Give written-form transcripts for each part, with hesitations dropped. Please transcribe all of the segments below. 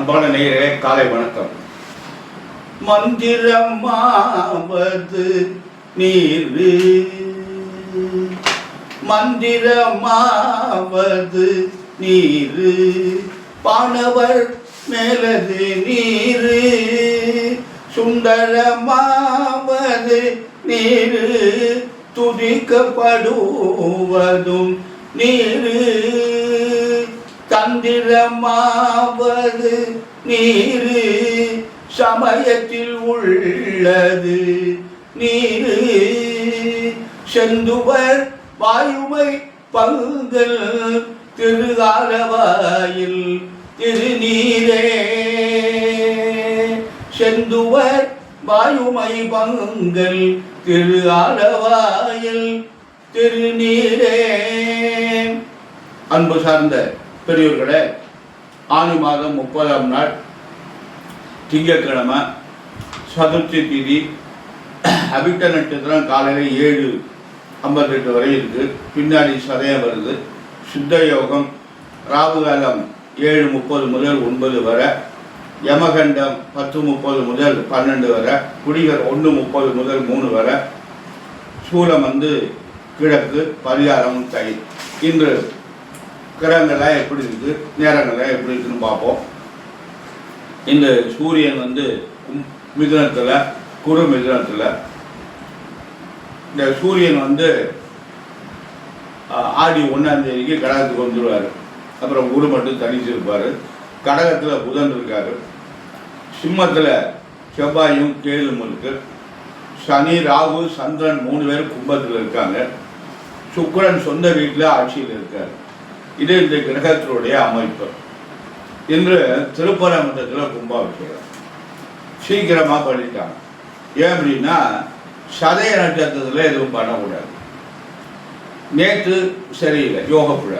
அன்பான நேயர்களே, காலை வணக்கம். மந்திரமாவது நீரு, மந்திரமாவது நீரு, பானவர் மேலது நீரு, சுந்தரமாவது நீரு, துதிக்கப்படுவதும் நீரு, தந்திரமாவது நீரு, சமயத்தில் உள்ளது நீரு, செந்துவர் வாயுமை பங்கல் திருகாலவாயில் திருநீரே, செந்துவர் வாயுமை பங்கல் திருகாலவாயில் திருநீரே. அன்பு சார்ந்த பெரியோர்களே, ஆனி மாதம் 30ஆம் நாள் திங்கட்கிழமை, சதுர்த்தி திதி, அவிட்ட நட்சத்திரம் காலையில் 7:58 வரை இருக்குது. பின்னாடி சதயம் வருது. சித்த யோகம் ராகு காலம் 7:30 முதல் 9 வரை, யமகண்டம் 10:30 முதல் 12 வரை, குடிகர் 1:30 முதல் 3 வரை, சூலம் கிழக்கு, பரிகாரம் தை. இன்று கிரகங்கள்லாம் எப்படி இருக்குது, நேரங்கள்லாம் எப்படி இருக்குன்னு பார்ப்போம். இந்த சூரியன் மிதுனத்தில், குரு மிதுனத்தில். இந்த சூரியன் ஆடி 1ஆம் தேதிக்கு கடகத்துக்கு வந்துடுவார். அப்புறம் குரு மட்டும் தனிச்சு இருப்பார். கடகத்தில் புதன் இருக்கார். சிம்மத்தில் செவ்வாயும் கேதும் இருக்கு. சனி, ராகு, சந்திரன் 3 பேர் கும்பத்தில் இருக்காங்க. சுக்கிரன் சொந்த வீட்டில் ஆட்சியில் இருக்கார். இது இந்த கிரகத்தினுடைய அமைப்பு. இன்று திருப்பரங்குன்றத்தில் கும்பாபிஷேகம் சீக்கிரமாக பண்ணிட்டாங்க. ஏன் அப்படின்னா, சதய நட்சத்திரத்தில் எதுவும் பண்ணக்கூடாது. நேற்று சரியில்லை, யோகப்புழ.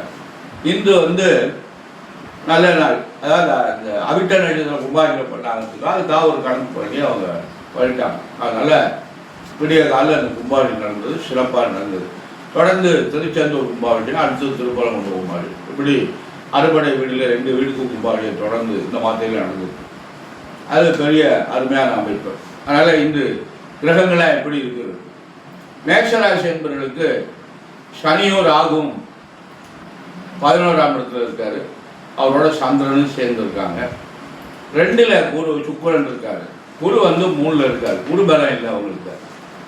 இன்று நல்ல நாள், அதாவது அந்த அவிட்ட நட்சத்திரம் கும்பாபிஷேகம் பண்ணாங்கிறதுக்கு அதுக்காக ஒரு கணக்கு பண்ணி அவங்க பண்ணிட்டாங்க. அதனால் விடிய காலில் அந்த கும்பாபிஷேகம் நடந்தது, சிறப்பாக நடந்தது. தொடர்ந்து திருச்செந்தூர் கும்பாபிஷேகம், அடுத்து திருப்பரங்குன்றம் கும்பாபிஷேகம், இப்படி அறுபடை வீட்டில் 2 வீடுக்கு கும்பாபிஷேகம் தொடர்ந்து இந்த மாதத்தில் நடந்தது. அது பெரிய அருமையான அமைப்பு. அதனால் இன்று கிரகங்களாக எப்படி இருக்குது? மேஷராசி என்பவர்களுக்கு சனியும் ராகும் 11ஆம் இடத்துல இருக்காரு. அவரோட சந்திரனும் சேர்ந்துருக்காங்க. 2ல் குரு, சுக்கிரன் இருக்காரு. குரு 3ல் இருக்காரு. குரு பலம் இல்லை அவங்களுக்கு.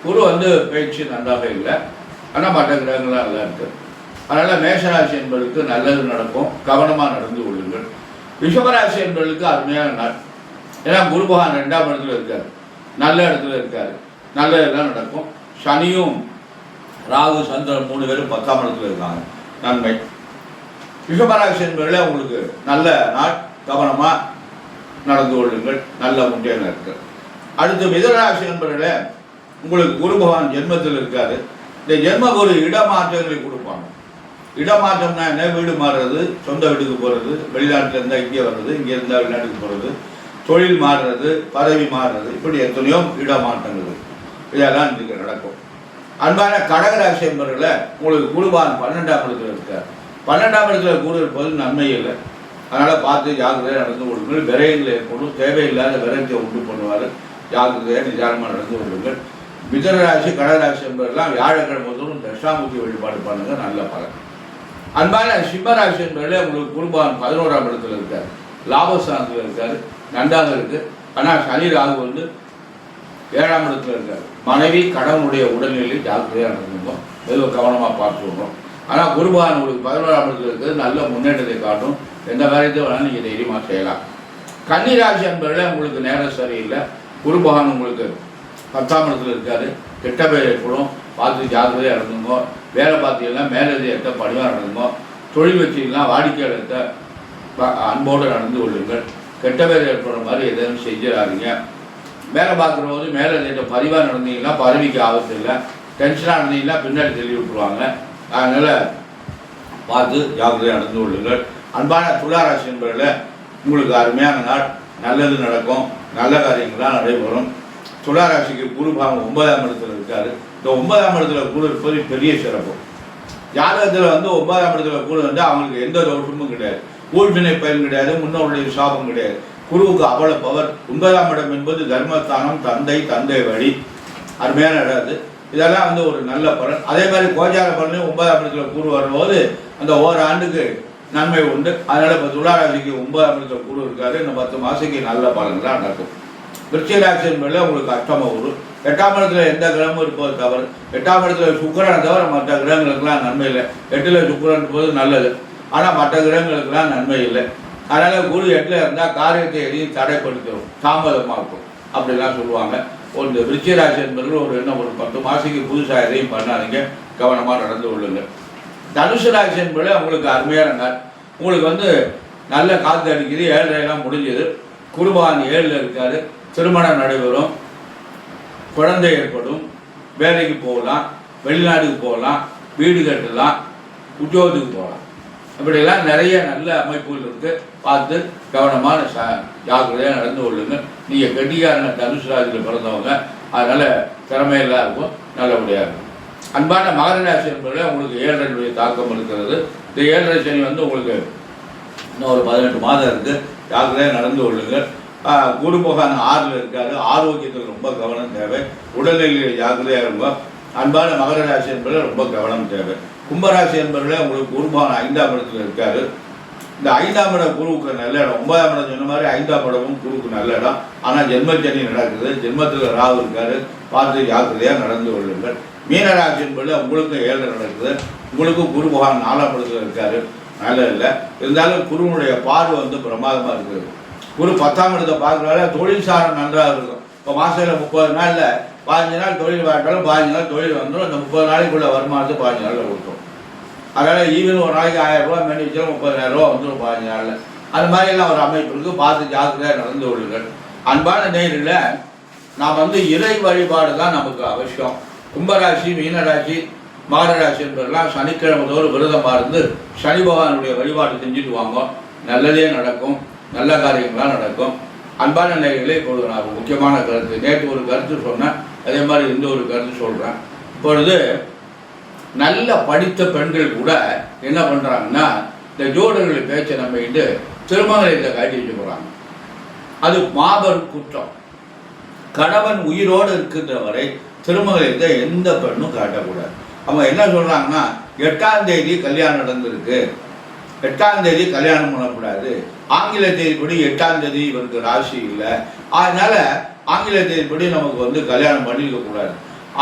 குரு பேச்சு நன்றாக இல்லை. ஆனால் மற்ற கிரகங்களாக நல்லா இருக்குது. அதனால் மேஷராசி என்பதற்கு நல்லது நடக்கும், கவனமாக நடந்து கொள்ளுங்கள். ரிஷபராசி என்பதற்கு அருமையான நாள். ஏன்னா குரு பகவான் 2ஆம் இடத்துல இருக்கார், நல்ல இடத்துல இருக்கார், நல்லதெல்லாம் நடக்கும். சனியும் ராகு, சந்திரன் 3 பேரும் 10ஆம் இடத்துல இருக்காங்க, நன்மை. ரிஷபராசி என்பதில் உங்களுக்கு நல்ல நாள், கவனமாக நடந்து கொள்ளுங்கள், நல்ல முன்னேற்றம் இருக்கு. அடுத்து மிதுனராசி என்பதில் உங்களுக்கு குரு பகவான் ஜென்மத்தில் இருக்காரு. இந்த ஜென்ம குரு இடமாற்றங்களை கொடுப்பாங்க. இடமாற்றம்னா என்ன? வீடு மாறுறது, சொந்த வீட்டுக்கு போகிறது, வெளிநாட்டில் இருந்தால் இங்கே வர்றது, இங்கே இருந்தால் வெளிநாட்டுக்கு போகிறது, தொழில் மாறுறது, பதவி மாறுறது, இப்படி எத்தனையோ இடமாற்றங்கள், இதெல்லாம் இன்றைக்கு நடக்கும். அன்பான கடகராசி என்பவர்களை உங்களுக்கு குருபான் 12ஆம் இடத்துல இருக்கார். 12ஆம் இடத்துல குரு இருப்பது நன்மை இல்லை. அதனால் பார்த்து ஜாக்கிரதையாக நடந்து கொள்ளுங்கள். விரயங்களை ஏற்படும், தேவையில்லாத விரயத்தை உண்டு பண்ணுவார். ஜாக்கிரதையாக நிதானமாக நடந்து கொள்ளுங்கள். மிதுனராசி, கடகராசி என்பவரெல்லாம் வியாழக்கிழமை தோறும் தட்சாமூர்த்தி வழிபாடு பண்ணுங்க, நல்ல பலன். அன்பான சிம்மராசி என்பதில் உங்களுக்கு குருபான் 11ஆம் இடத்துல இருக்கார், லாபஸ்தானத்தில் இருக்கார், நன்றாக இருக்கு. ஆனால் சனி ராகு 7ஆம் இடத்துல இருக்கார். மனைவி கணவனுடைய உடல்நிலை ஜாக்கிரதையாக நடந்துக்கும், எதுவும் கவனமாக பார்த்துக்கணும். ஆனால் குருபான் உங்களுக்கு 11ஆம் இடத்துல இருக்கிறது நல்ல முன்னேற்றத்தை காட்டும். எந்த காரியத்தை வேணாலும் நீங்கள் தைரியமாக செய்யலாம். கன்னிராசி என்பதில் உங்களுக்கு நேரம் சரியில்லை. குருபகவான் உங்களுக்கு 10ஆம் இடத்துல இருக்காரு, கெட்ட பேர் ஏற்படும், பார்த்து ஜாக்கிரதையாக நடந்துங்க. வேலை பார்த்தீங்கன்னா மேலதிகாரத்தை பணிவாக நடந்துங்க. தொழில் வச்சிங்கன்னா வாடிக்கையாளர்கிட்ட அன்போடு நடந்து கொள்ளுங்கள். கெட்ட பேர் ஏற்படுற மாதிரி எதுவும் செஞ்சிடாதீங்க. வேலை பார்க்குறவங்க மேலதிகாரத்தை பரிவாக நடந்தீங்கன்னா பதவிக்கு ஆபத்து இல்லை. டென்ஷனாக இருந்தீங்கன்னா பின்னாடி தள்ளி விட்டுருவாங்க. அதனால் பார்த்து ஜாக்கிரதையாக நடந்து கொள்ளுங்கள். அன்பான துளாராசி என்பதில் உங்களுக்கு அருமையான நாள், நல்லது நடக்கும், நல்ல காரியங்கள்லாம் நடைபெறும். துளாராசிக்கு குரு பகவான் 9ஆம் இடத்துல இருக்காரு. இந்த 9ஆம் இடத்துல குரு இருப்பது பெரிய சிறப்பு. ஜாதகத்தில் 9ஆம் இடத்துல குரு அவங்களுக்கு எந்த தோஷமும் கிடையாது, ஊழ்வினை பயன் கிடையாது, முன்னோருடைய சாபம் கிடையாது. குருவுக்கு அவ்வளவு பவர். 9ஆம் இடம் என்பது தர்மஸ்தானம், தந்தை, தந்தை வழி, அருமையான இடம் அது. இதெல்லாம் வந்து ஒரு நல்ல பலன். அதே மாதிரி கோச்சார பலனையும் 9ஆம் இடத்துல குரு வரும்போது அந்த ஓராண்டுக்கு நன்மை உண்டு. அதனால இப்போ துளாராசிக்கு 9ஆம் இடத்துல குரு இருக்காரு. இந்த 10 மாசத்துக்கு நல்ல பலன்களாக நடக்கும். விருச்சிக ராசி என்பதில் உங்களுக்கு அஷ்டம குரு. 8ஆம் இடத்துல எந்த கிரகமும் இருப்பது தவறு. 8ஆம் இடத்துல சுக்கிரனை தவிர மற்ற கிரகங்களுக்கெல்லாம் நன்மை இல்லை. 8ல் சுக்கிரன் இருப்பது நல்லது, ஆனால் மற்ற கிரகங்களுக்கெல்லாம் நன்மை இல்லை. அதனால் குரு 8ல் இருந்தால் காரியத்தை எதையும் தடைப்படுத்தும், தாமதமாக்கும் அப்படிலாம் சொல்லுவாங்க. ஒரு விருச்சிக ராசி என்பது ஒரு 10 மாதத்துக்கு புதுசாக எதையும் பண்ணாதீங்க, கவனமாக நடந்து கொள்ளுங்க. தனுசு ராசி என்பது உங்களுக்கு அருமையான நாள். உங்களுக்கு வந்து நல்ல காற்று அடிக்குது, 7.5 முடிஞ்சது. குருபகவான் 7ல் இருக்காரு. திருமணம் நடைபெறும், குழந்தை ஏற்படும், வேலைக்கு போகலாம், வெளிநாட்டுக்கு போகலாம், வீடு கட்டலாம், உத்தியோகத்துக்கு போகலாம். இப்படியெல்லாம் நிறைய நல்ல அமைப்புகள் இருக்குது. பார்த்து கவனமான ஜாக்கிரதையாக நடந்து கொள்ளுங்க. நீங்கள் கெட்டிக்காரங்க தனுசு ராசியில் பிறந்தவங்க, அதனால் திறமையெல்லாம் இருக்கும், நல்லபடியாக இருக்கும். அன்பான மகர ராசி என்பதில் உங்களுக்கு 7.5 தாக்கம் இருக்கிறது. இந்த 7.5 சனி வந்து உங்களுக்கு இன்னும் ஒரு 18 மாதம் இருக்குது. ஜாக்கிரதையாக நடந்து கொள்ளுங்கள். குரு பகவான் 6ல் இருக்காரு. ஆரோக்கியத்தில் ரொம்ப கவனம் தேவை. உடல்நிலையில் ஜாக்கிரதையாக இருக்கும். அன்பான மகர ராசி என்பதில் ரொம்ப கவனம் தேவை. கும்பராசி என்பதில் உங்களுக்கு குரு பகவான் 5ஆம் இடத்துல இருக்காரு. இந்த 5ஆம் இடம் குருவுக்கு நல்ல இடம். 9ஆம் இடம் சொன்ன மாதிரி 5ஆம் இடமும் குருவுக்கு நல்ல இடம். ஆனால் ஜென்மச்சனி நடக்குது. ஜென்மத்தில் ராகு இருக்காரு. பார்த்து ஜாக்கிரதையாக நடந்து கொள்ளுங்கள். மீனராசி என்பதில் உங்களுக்கு 7 நடக்குது. உங்களுக்கு குரு பகவான் 4ஆம் இடத்துல இருக்காரு. நல்ல இல்லை, இருந்தாலும் குருவனுடைய பார்வை வந்து பிரமாதமாக இருக்குது. குரு 10ஆம் இடத்தை பார்க்குறாரு. தொழில் சாரம் நன்றாக இருக்கும். இப்போ மாதத்தில் 30 நாளில் 15 நாள் தொழில் வாட்டாலும் 15 நாள் தொழில் வந்துடும். அந்த 30 நாளைக்குள்ள வருமானத்தை 15 நாளில் கொடுத்துரும். அதனால் ஈவன் ஒரு நாளைக்கு 1000 ரூபா மேனி வச்சாலும் 30,000 ரூபா வந்துடும் 15 நாளில். அது மாதிரிலாம் ஒரு அமைப்பு இருக்குது. பார்த்து ஜாக்கிரதையாக நடந்து கொள்ளுங்கள். அன்பான நேரில் நாம் வந்து இறை வழிபாடு தான் நமக்கு அவசியம். கும்பராசி, மீனராசி, மகர ராசி என்பதெல்லாம் சனிக்கிழமை தோறும் விரதமாக இருந்து சனி பகவானுடைய வழிபாடு செஞ்சுட்டு வாங்க. நல்லதே நடக்கும், நல்ல காரியங்களாக நடக்கும். அன்பான நேயர்களே, இப்பொழுது நான் ஒரு முக்கியமான கருத்து, நேற்று ஒரு கருத்து சொன்னேன், அதே மாதிரி இந்த ஒரு கருத்து சொல்கிறேன். இப்பொழுது நல்ல படித்த பெண்கள் கூட என்ன பண்ணுறாங்கன்னா, இந்த ஜோடர்கள் பேச்சை நம்பிக்கிட்டு திருமணத்தை காட்டி வச்சு போகிறாங்க. அது மாபெரும் குற்றம். கணவன் உயிரோடு இருக்கின்ற வரை திருமணத்தை எந்த பெண்ணும் காட்டக்கூடாது. அவங்க என்ன சொல்கிறாங்கன்னா, 8ஆம் தேதி கல்யாணம் நடந்திருக்கு, 8ஆம் தேதி கல்யாணம் பண்ணக்கூடாது, ஆங்கில தேதிப்படி 8ஆம் தேதி இவருக்கு ராசி இல்லை, அதனால ஆங்கில தேதிப்படி நமக்கு வந்து கல்யாணம் பண்ணிக்க கூடாது.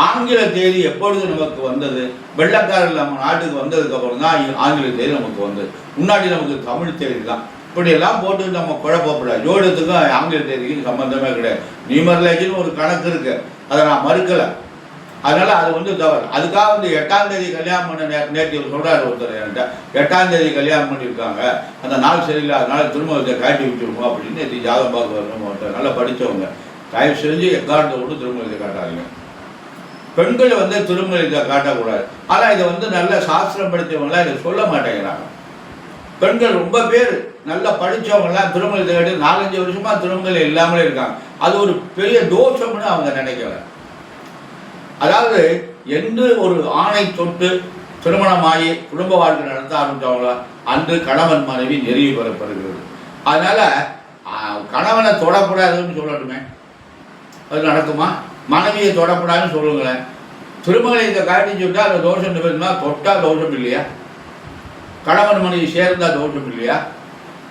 ஆங்கில தேதி எப்பொழுது நமக்கு வந்தது? வெள்ளக்காரர்கள் நம்ம நாட்டுக்கு வந்ததுக்கப்புறம் தான் ஆங்கில தேதி நமக்கு வந்தது. முன்னாடி நமக்கு தமிழ் தேதி தான். இப்படியெல்லாம் போட்டு நம்ம குழப்பப்படாது. ஜோடத்துக்கும் ஆங்கில தேதிக்கும் சம்பந்தமே கிடையாது. நியூமரலஜின்னு ஒரு கணக்கு இருக்கு, அதை நான் மறுக்கலை. அதனால அது வந்து தவறு. அதுக்காக வந்து 8ஆம் தேதி கல்யாணம் பண்ண நேற்று சொல்றாரு ஒருத்தர் என்கிட்ட, 8ஆம் தேதி கல்யாணம் பண்ணியிருக்காங்க, அந்த நாள் சரியில்லை, அதனால திருமணத்தை காட்டி வச்சுருவோம் அப்படின்னு நேற்று ஜாதகம் பார்க்க வரணும். ஒருத்தர் நல்லா படித்தவங்க, தயவு செஞ்சு எக்காரணத்தை விட்டு திருமணத்தை காட்டாதீங்க. பெண்களை வந்து திருமணத்தை காட்டக்கூடாது. ஆனால் இதை வந்து நல்ல சாஸ்திரம் படித்தவங்களாம் இதை சொல்ல மாட்டேங்கிறாங்க. பெண்கள் ரொம்ப பேர் நல்லா படித்தவங்களாம் திருமணத்தை காட்டி 4-5 வருஷமா திருமணம் இல்லாமலே இருக்காங்க. அது ஒரு பெரிய தோஷம்னு அவங்க நினைக்கிறாங்க. அதாவது என்று ஒரு ஆணை தொட்டு திருமணமாகி குடும்ப வாழ்க்கை நடத்த ஆரம்பித்தவங்களா அன்று கணவன் மனைவி நெருங்கி பெறப்படுகிறது. அதனால கணவனை தொடக்கூடாதுன்னு சொல்லட்டுமே, அது நடக்குமா? மனைவியை தொடக்கூடாதுன்னு சொல்லுங்களேன். திருமணத்தை காட்டி சொல்லிட்டா அது தோஷம் நிபந்தனா, தொட்டா தோஷம் இல்லையா? கணவன் மனைவி சேர்ந்தா தோஷம் இல்லையா?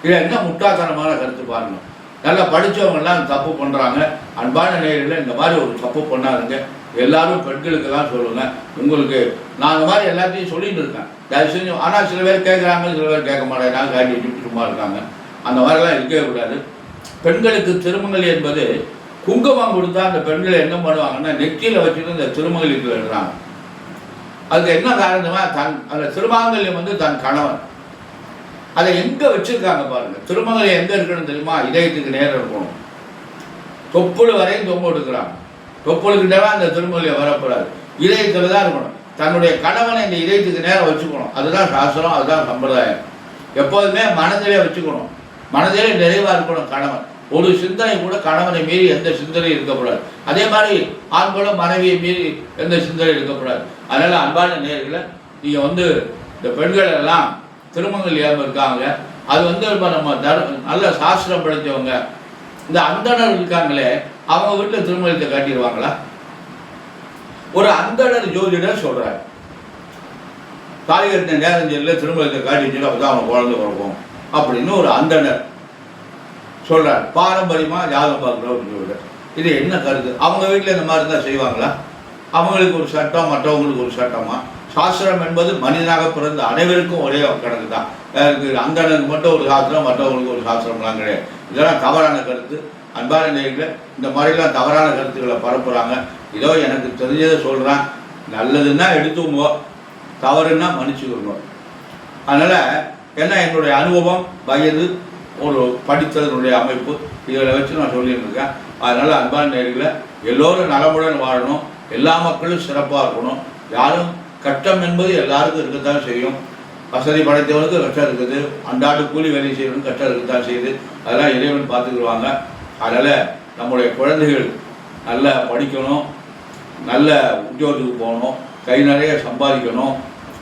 இல்லை, என்ன முட்டாள்தனமான கருத்து பாருங்க. நல்லா படித்தவங்கெல்லாம் தப்பு பண்ணுறாங்க. அன்பான நேயர்களே, இந்த மாதிரி ஒரு தப்பு பண்ணாதுங்க. எல்லாரும் பெண்களுக்கெல்லாம் சொல்லுங்கள். உங்களுக்கு நான் அந்த மாதிரி எல்லாத்தையும் சொல்லிட்டு இருக்கேன், தயவு செஞ்சு. ஆனால் சில பேர் கேட்குறாங்க, சில பேர் கேட்க மாட்டேங்கிறாங்க, காட்டி வச்சுட்டு சும்மா இருக்காங்க. அந்த மாதிரிலாம் இருக்கவே கூடாது. பெண்களுக்கு திருமங்கல் என்பது குங்குமம் கொடுத்தா அந்த பெண்களை என்ன பண்ணுவாங்கன்னா நெற்றியில் வச்சுட்டு இந்த திருமங்கலில் எழுதுறாங்க. அதுக்கு என்ன காரணமா, அந்த திருமாங்கல்யம் வந்து தன் கணவன். அதை எங்கே வச்சுருக்காங்க பாருங்கள். திருமங்கலம் எங்கே இருக்கணும் தெரியுமா? இதயத்துக்கு நேரம் இருக்கணும். தொப்புள் வரையும் தொங்க எடுக்கிறாங்க. தொப்புளுக்கிட்டவே அந்த திருமங்கலியம் வரக்கூடாது, இதயத்தில் தான் இருக்கணும். தன்னுடைய கணவனை இந்த இதயத்துக்கு நேரம் வச்சுக்கணும். அதுதான் சாஸ்திரம், அதுதான் சம்பிரதாயம். எப்போதுமே மனதிலே வச்சுக்கணும், மனதிலே நிறைவாக இருக்கணும் கணவன். ஒரு சிந்தனை கூட கணவனை மீறி எந்த சிந்தனையும் இருக்கக்கூடாது. அதே மாதிரி ஆண்களும் மனைவியை மீறி எந்த சிந்தனையும் இருக்கக்கூடாது. அதனால் அன்பான நேயர்களே, நீங்கள் வந்து இந்த பெண்கள் எல்லாம் திருமங்கல்யம் இருக்காங்க, அது வந்து இப்போ நம்ம நல்ல சாஸ்திரம் படித்தவங்க இந்த அந்தணர் இருக்காங்களே அவங்க வீட்டில் திருமணத்தை காட்டிடுவாங்களா? ஒரு அந்தணர் ஜோதிடர் சொல்றாரு, தாலி கட்டின நேரஞ்சலில் திருமணத்தை காட்டிட்டு அப்பதான் அவங்க குழந்தை பிறக்கும் அப்படின்னு ஒரு அந்தணர் சொல்றார். பாரம்பரியமா ஜாதகம் பார்க்குறோம் ஜோதிடர். இது என்ன கருத்து? அவங்க வீட்டில் இந்த மாதிரி தான் செய்வாங்களா? அவங்களுக்கு ஒரு சட்டம், மற்றவங்களுக்கு ஒரு சட்டமா? சாஸ்திரம் என்பது மனிதனாக பிறந்த அனைவருக்கும் ஒரே கணக்கு தான். அந்தணனுக்கு மட்டும் ஒரு சாஸ்திரம், மற்றவங்களுக்கு ஒரு சாஸ்திரம்லாம் கிடையாது. இதெல்லாம் தவறான கருத்து. அன்பான நேயர்களே, இந்த மாதிரிலாம் தவறான கருத்துக்களை பரப்புகிறாங்க. இதோ எனக்கு தெரிஞ்சதை சொல்கிறேன். நல்லதுன்னா எடுத்துக்கோ, தவறுன்னா மன்னிச்சுக்கணும். அதனால் என்ன என்னுடைய அனுபவம், வயது, ஒரு படித்ததனுடைய அமைப்பு, இதில் வச்சு நான் சொல்லிட்டு இருக்கேன். அதனால் அன்பான நேயர்களே, எல்லோரும் நலமுடன் வாழணும், எல்லா மக்களும் சிறப்பாக இருக்கணும். யாரும் கஷ்டம் என்பது எல்லாருக்கும் இருக்கத்தான் செய்யும். வசதி படைத்தவனுக்கு கஷ்டம் இருக்குது, அன்றாடு கூலி வேலை செய்யறவனுக்கு கஷ்டம் இருக்கத்தான் செய்யுது. அதெல்லாம் இறைவன் பார்த்துக்கிடுவாங்க. அதனால் நம்முடைய குழந்தைகள் நல்லா படிக்கணும், நல்ல உத்தியோகத்துக்கு போகணும், கை நிறைய சம்பாதிக்கணும்,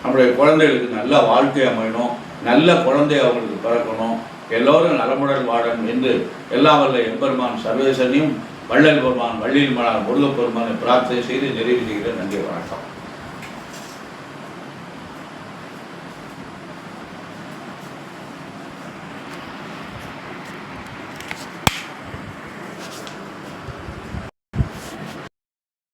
நம்முடைய குழந்தைகளுக்கு நல்ல வாழ்க்கை அமையணும், நல்ல குழந்தை அவங்களுக்கு பிறக்கணும், எல்லோரும் நலமுடன் வாழணும் என்று எல்லாம் வல்ல எம்பெருமான் சர்வேசனையும் வள்ளல் பெருமான் வள்ளியில் மலர் முருகப்பெருமானை பிரார்த்தனை செய்து நிறைவு செய்கிற. நன்றி, வணக்கம்.